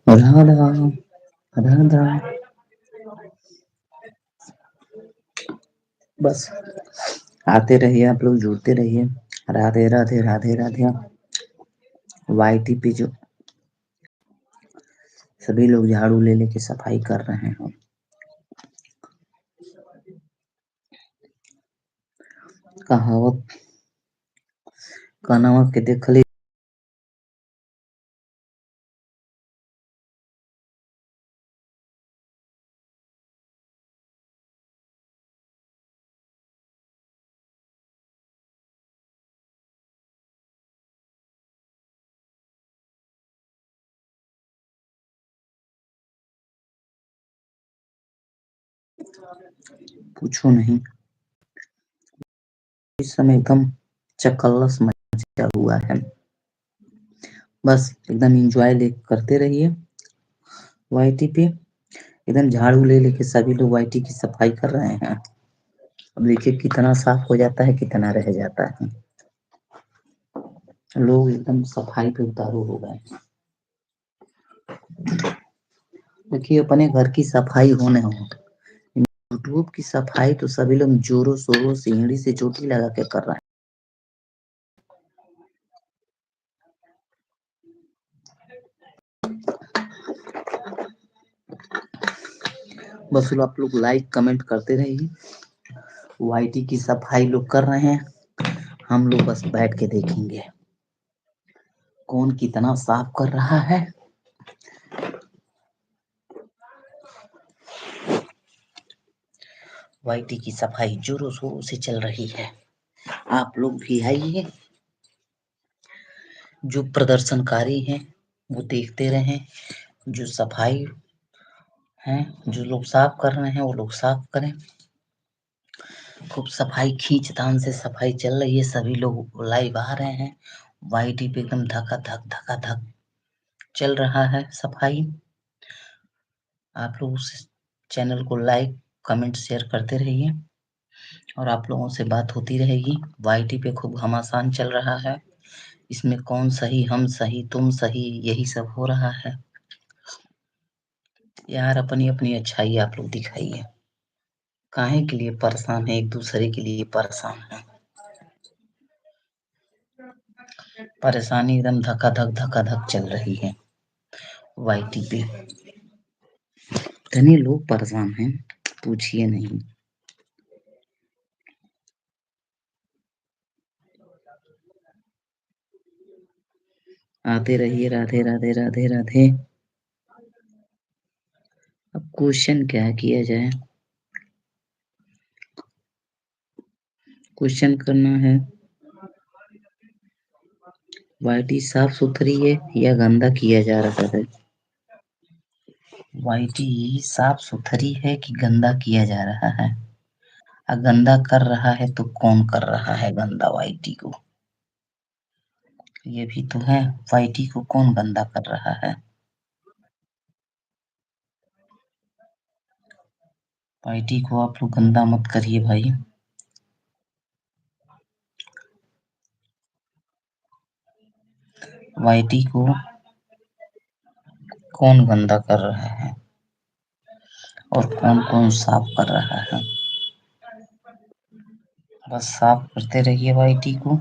राधा राधा। बस आते रहिए, आप लोग जुड़ते रहिए। राधे राधे राधे राधे। वाईटी पे जो सभी लोग झाड़ू ले लेके सफाई कर रहे हैं। कहावत कहनावा के देखली पूछो नहीं। इस समय एकदम चकल्लस मचा हुआ है। बस एकदम एंजॉय करते रहिए। वाईटी पे एकदम झाड़ू ले लेके सभी लोग वाईटी की सफाई कर रहे हैं। अब देखिए कितना साफ हो जाता है, कितना रह जाता है। लोग एकदम सफाई पे उतारू हो गए। देखिए अपने घर की सफाई होने हो, यूट्यूब की सफाई तो सभी लोग जोरों शोरों से एड़ी से चोटी लगा के कर रहे हैं। बस आप लोग लाइक कमेंट करते रहिए। वाईटी की सफाई लोग कर रहे हैं, हम लोग बस बैठ के देखेंगे कौन कितना साफ कर रहा है। वाईटी की सफाई जोरों शोरों से चल रही है। आप लोग भी आइए, जो प्रदर्शनकारी हैं वो देखते रहें, जो सफाई है, जो लोग साफ कर रहे हैं वो लोग साफ करें। खूब सफाई खींचतान से सफाई चल रही है, सभी लोग लाइव आ रहे हैं। वाईटी पे एकदम धका धक चल रहा है सफाई। आप लोग उस चैनल को लाइक कमेंट शेयर करते रहिए और आप लोगों से बात होती रहेगी। वाईटी पे खूब घमासान चल रहा है। इसमें कौन सही, हम सही, तुम सही, यही सब हो रहा है। यार अपनी अपनी अच्छाई आप लोग दिखाइए। काहे के लिए परेशान है, एक दूसरे के लिए परेशान है। परेशानी एकदम धका धक चल रही है वाईटी पे। इतने लोग परेशान हैं, पूछिए नहीं। आते रहिए। राधे राधे राधे राधे। अब क्वेश्चन क्या किया जाए, क्वेश्चन करना है। वाईटी साफ सुथरी है या गंदा किया जा रहा है? वाईटी साफ सुथरी है कि गंदा किया जा रहा है? गंदा कर रहा है तो कौन कर रहा है गंदा वाईटी को? ये भी तो है, वाईटी को कौन गंदा कर रहा है? वाईटी को आप लोग गंदा मत करिए भाई। वाईटी को कौन गंदा कर रहा है और कौन कौन साफ कर रहा है? बस साफ करते रहिए वाईटी को।